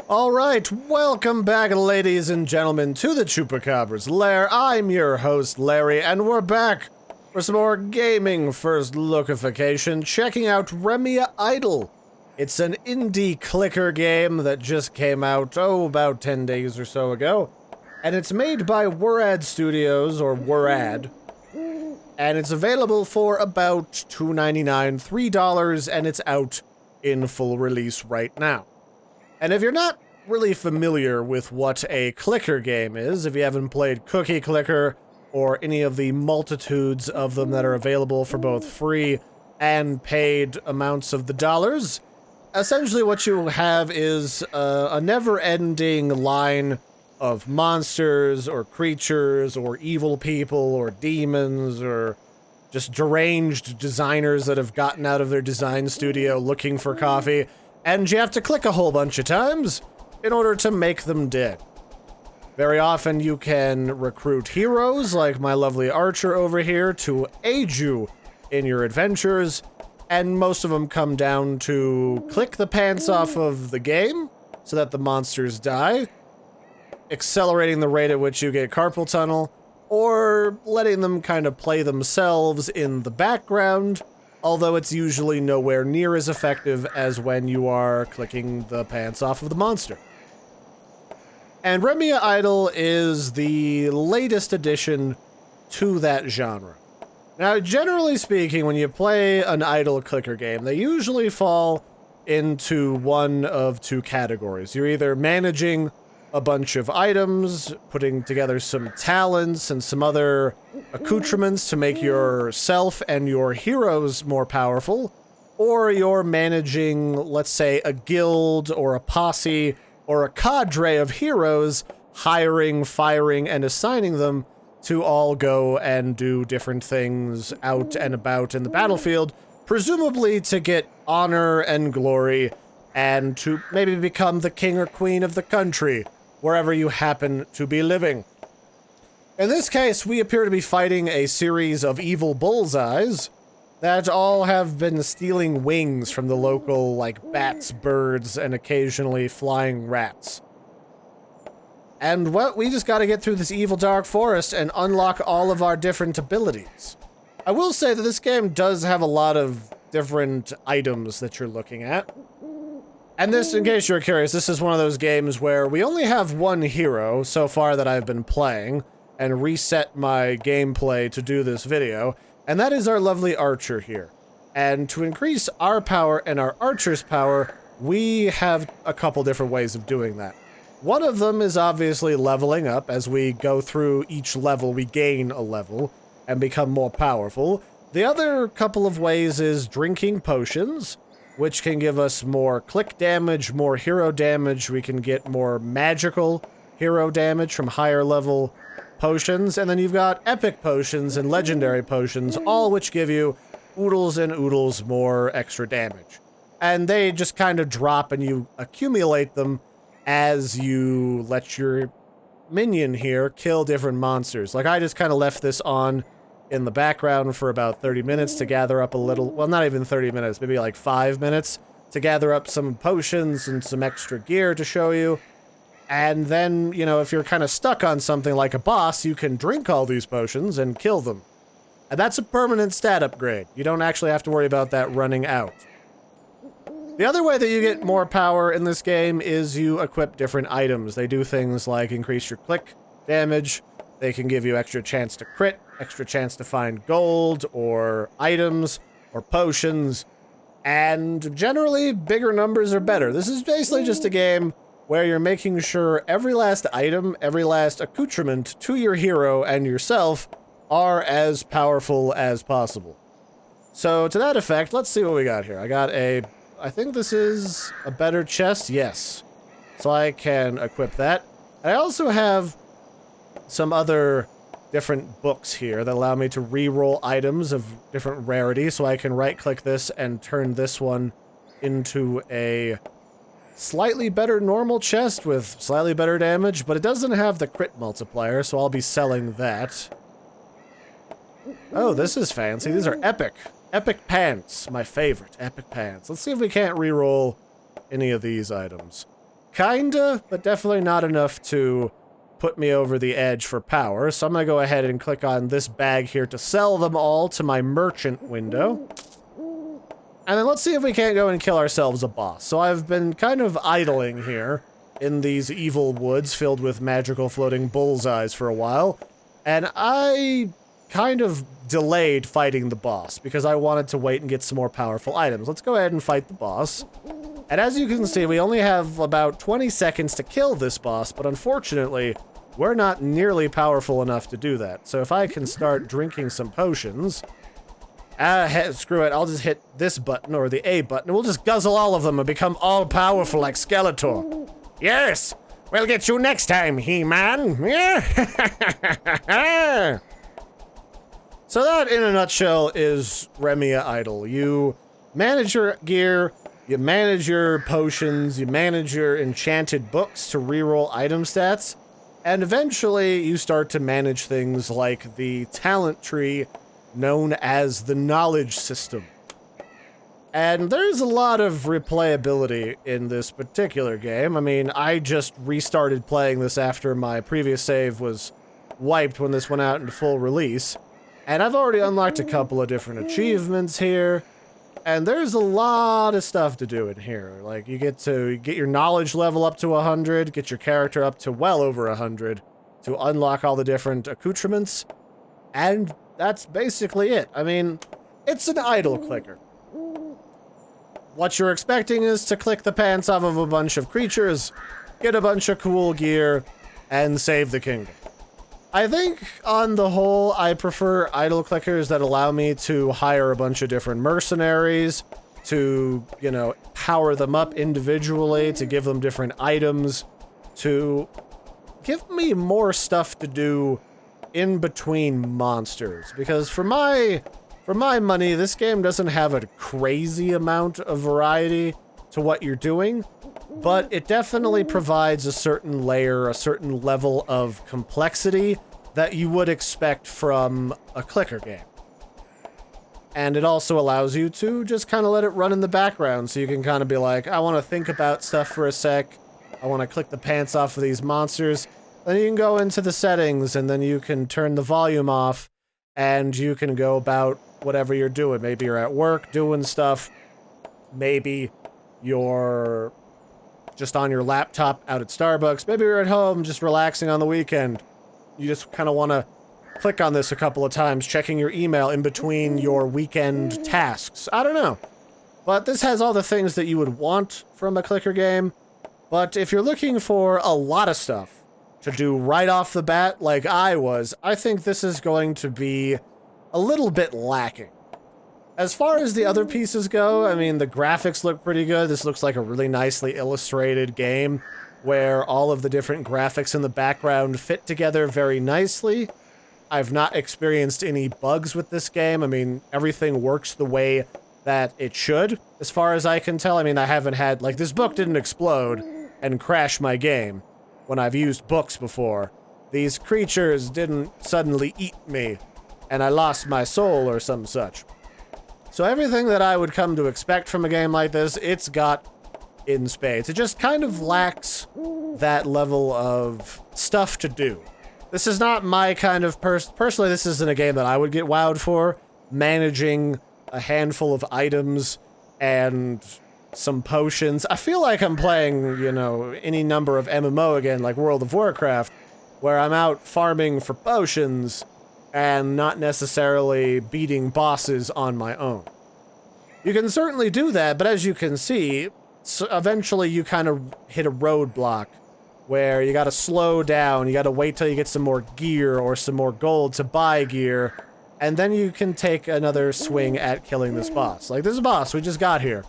Alright, welcome back, ladies and gentlemen, to the Chupacabra's lair. I'm your host, Larry, and we're back for some more gaming first lookification, checking out Remaya Idle. It's an indie clicker game that just came out, about 10 days or so ago. And it's made by Wurad Studios, or Wurad. And it's available for about $2.99, $3, and it's out in full release right now. And if you're not really familiar with what a clicker game is, if you haven't played Cookie Clicker or any of the multitudes of them that are available for both free and paid amounts of the dollars, essentially what you have is a never-ending line of monsters or creatures or evil people or demons or just deranged designers that have gotten out of their design studio looking for coffee, and you have to click a whole bunch of times in order to make them dead. Very often you can recruit heroes like my lovely archer over here to aid you in your adventures, and most of them come down to click the pants off of the game so that the monsters die, accelerating the rate at which you get carpal tunnel, or letting them kind of play themselves in the background, although it's usually nowhere near as effective as when you are clicking the pants off of the monster. And Remya Idle is the latest addition to that genre. Now, generally speaking, when you play an idle clicker game, they usually fall into one of two categories. You're either managing a bunch of items, putting together some talents and some other accoutrements to make yourself and your heroes more powerful, or you're managing, let's say, a guild or a posse or a cadre of heroes, hiring, firing, and assigning them to all go and do different things out and about in the battlefield, presumably to get honor and glory and to maybe become the king or queen of the country, wherever you happen to be living. In this case, we appear to be fighting a series of evil bullseyes that all have been stealing wings from the local, bats, birds, and occasionally flying rats. And we just gotta get through this evil dark forest and unlock all of our different abilities. I will say that this game does have a lot of different items that you're looking at. And this, in case you're curious, this is one of those games where we only have one hero so far that I've been playing, and reset my gameplay to do this video, and that is our lovely archer here. And to increase our power and our archer's power, we have a couple different ways of doing that. One of them is obviously leveling up. As we go through each level, we gain a level and become more powerful. The other couple of ways is drinking potions, which can give us more click damage, more hero damage. We can get more magical hero damage from higher level potions. And then you've got epic potions and legendary potions, all which give you oodles and oodles more extra damage. And they just kind of drop and you accumulate them as you let your minion here kill different monsters. Like, I just kind of left this on in the background for about 30 minutes to gather up a little, well, not even 30 minutes, maybe like 5 minutes to gather up some potions and some extra gear to show you. And then, you know, if you're kind of stuck on something like a boss, you can drink all these potions and kill them. And that's a permanent stat upgrade. You don't actually have to worry about that running out. The other way that you get more power in this game is you equip different items. They do things like increase your click damage. They can give you extra chance to crit, extra chance to find gold, or items, or potions, and generally, bigger numbers are better. This is basically just a game where you're making sure every last item, every last accoutrement to your hero and yourself are as powerful as possible. So, to that effect, let's see what we got here. I think this is a better chest, yes. So I can equip that. I also have some other different books here that allow me to re-roll items of different rarity, so I can right-click this and turn this one into a slightly better normal chest with slightly better damage, but it doesn't have the crit multiplier, so I'll be selling that. Oh, this is fancy. These are epic. Epic pants, my favorite. Epic pants. Let's see if we can't re-roll any of these items. kinda, but definitely not enough to put me over the edge for power. So I'm gonna go ahead and click on this bag here to sell them all to my merchant window. And then let's see if we can't go and kill ourselves a boss. So I've been kind of idling here in these evil woods filled with magical floating bullseyes for a while. And I kind of delayed fighting the boss because I wanted to wait and get some more powerful items. Let's go ahead and fight the boss. And as you can see, we only have about 20 seconds to kill this boss, but unfortunately, we're not nearly powerful enough to do that. So if I can start drinking some potions... screw it, I'll just hit this button, or the A button, and we'll just guzzle all of them and become all-powerful like Skeletor. Yes! We'll get you next time, He-Man! Yeah! So that, in a nutshell, is Remaya Idle. You manage your gear, you manage your potions, you manage your enchanted books to reroll item stats, and eventually you start to manage things like the talent tree known as the knowledge system. And there's a lot of replayability in this particular game. I mean, I just restarted playing this after my previous save was wiped when this went out into full release. And I've already unlocked a couple of different achievements here. And there's a lot of stuff to do in here. Like, you get your knowledge level up to 100, get your character up to well over 100 to unlock all the different accoutrements. And that's basically it. I mean, it's an idle clicker. What you're expecting is to click the pants off of a bunch of creatures, get a bunch of cool gear, and save the kingdom. I think, on the whole, I prefer idle clickers that allow me to hire a bunch of different mercenaries, to, you know, power them up individually, to give them different items, to give me more stuff to do in between monsters. Because for my money, this game doesn't have a crazy amount of variety to what you're doing, but it definitely provides a certain layer, a certain level of complexity that you would expect from a clicker game. And it also allows you to just kind of let it run in the background, so you can kind of be like, I want to think about stuff for a sec, I want to click the pants off of these monsters. Then you can go into the settings, and then you can turn the volume off, and you can go about whatever you're doing. Maybe you're at work doing stuff, maybe you're just on your laptop out at Starbucks, maybe you're at home just relaxing on the weekend. You just kind of want to click on this a couple of times, checking your email in between your weekend tasks. I don't know. But this has all the things that you would want from a clicker game. But if you're looking for a lot of stuff to do right off the bat, like I was, I think this is going to be a little bit lacking. As far as the other pieces go, I mean, the graphics look pretty good. This looks like a really nicely illustrated game where all of the different graphics in the background fit together very nicely. I've not experienced any bugs with this game. I mean, everything works the way that it should, as far as I can tell. I mean, I haven't had, like, this book didn't explode and crash my game when I've used books before. These creatures didn't suddenly eat me, and I lost my soul or some such. So everything that I would come to expect from a game like this, it's got in spades. It just kind of lacks that level of stuff to do. This is not my kind of personally, this isn't a game that I would get wowed for. Managing a handful of items and some potions. I feel like I'm playing, you know, any number of MMO again, like World of Warcraft, where I'm out farming for potions and not necessarily beating bosses on my own. You can certainly do that, but as you can see, eventually you kind of hit a roadblock where you gotta slow down, you gotta wait till you get some more gear or some more gold to buy gear, and then you can take another swing at killing this boss. Like, this boss we just got here.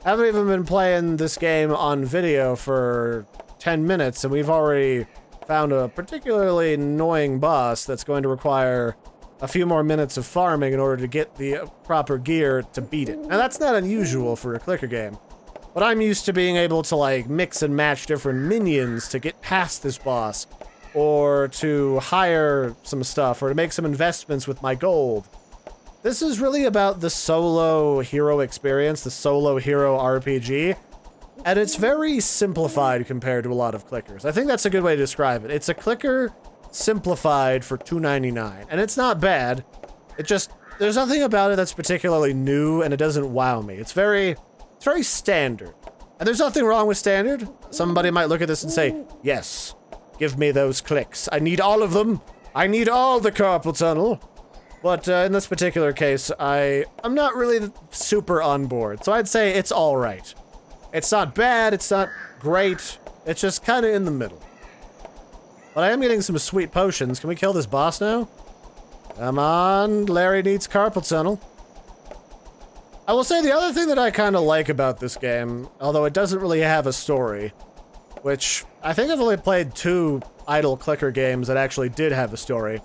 I haven't even been playing this game on video for 10 minutes, and we've already found a particularly annoying boss that's going to require a few more minutes of farming in order to get the proper gear to beat it. Now, that's not unusual for a clicker game, but I'm used to being able to, like, mix and match different minions to get past this boss, or to hire some stuff, or to make some investments with my gold. This is really about the solo hero experience, the solo hero RPG, And it's very simplified compared to a lot of clickers. I think that's a good way to describe it. It's a clicker simplified for $2.99. And it's not bad. It just, there's nothing about it that's particularly new, and it doesn't wow me. It's very standard. And there's nothing wrong with standard. Somebody might look at this and say, yes, give me those clicks. I need all of them. I need all the carpal tunnel. But in this particular case, I'm not really super on board. So I'd say it's all right. It's not bad, it's not great, it's just kind of in the middle. But I am getting some sweet potions. Can we kill this boss now? Come on, Larry needs carpal tunnel. I will say the other thing that I kind of like about this game, although it doesn't really have a story, which I think I've only played 2 idle clicker games that actually did have a story,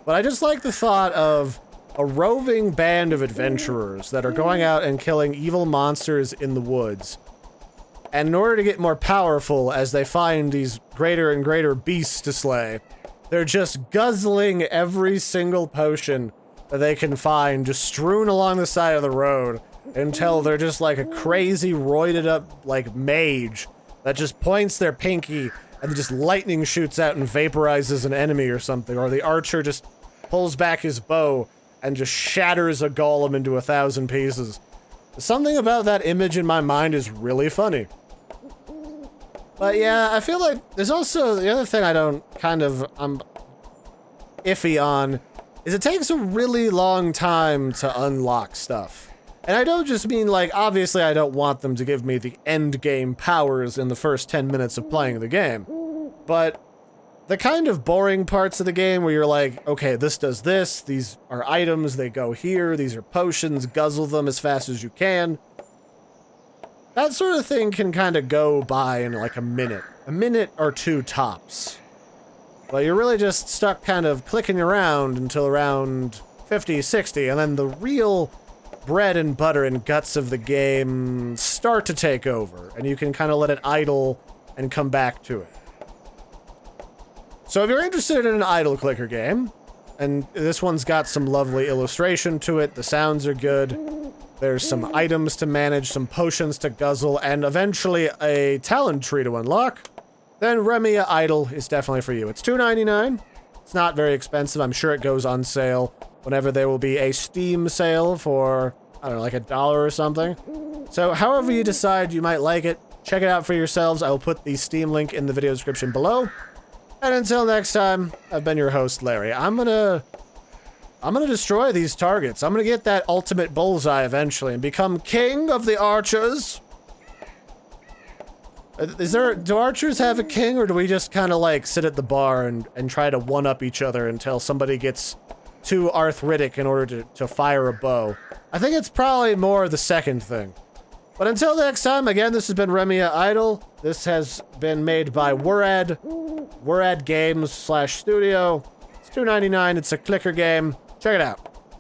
but I just like the thought of a roving band of adventurers that are going out and killing evil monsters in the woods. And in order to get more powerful as they find these greater and greater beasts to slay, they're just guzzling every single potion that they can find, just strewn along the side of the road, until they're just like a crazy, roided up, like, mage that just points their pinky and just lightning shoots out and vaporizes an enemy or something, or the archer just pulls back his bow and just shatters a golem into 1,000 pieces. Something about that image in my mind is really funny. But yeah, I feel like there's also the other thing I'm iffy on is it takes a really long time to unlock stuff. And I don't just mean like, obviously I don't want them to give me the end game powers in the first 10 minutes of playing the game. But the kind of boring parts of the game where you're like, okay, this does this, these are items, they go here, these are potions, guzzle them as fast as you can. That sort of thing can kind of go by in like a minute or 2 tops. But you're really just stuck kind of clicking around until around 50, 60, and then the real bread and butter and guts of the game start to take over, and you can kind of let it idle and come back to it. So if you're interested in an idle clicker game, and this one's got some lovely illustration to it, the sounds are good, there's some items to manage, some potions to guzzle, and eventually a talent tree to unlock, then Remya Idle is definitely for you. It's $2.99. It's not very expensive. I'm sure it goes on sale whenever there will be a Steam sale for, I don't know, like $1 or something. So however you decide you might like it, check it out for yourselves. I will put the Steam link in the video description below. And until next time, I've been your host, Larry. I'm gonna destroy these targets. I'm gonna get that ultimate bullseye eventually and become king of the archers. Do archers have a king, or do we just kind of like sit at the bar and try to one-up each other until somebody gets too arthritic in order to fire a bow? I think it's probably more the second thing. But until next time, again, this has been Remya Idle. This has been made by Wurad Games /studio. It's $2.99. It's a clicker game. Check it out.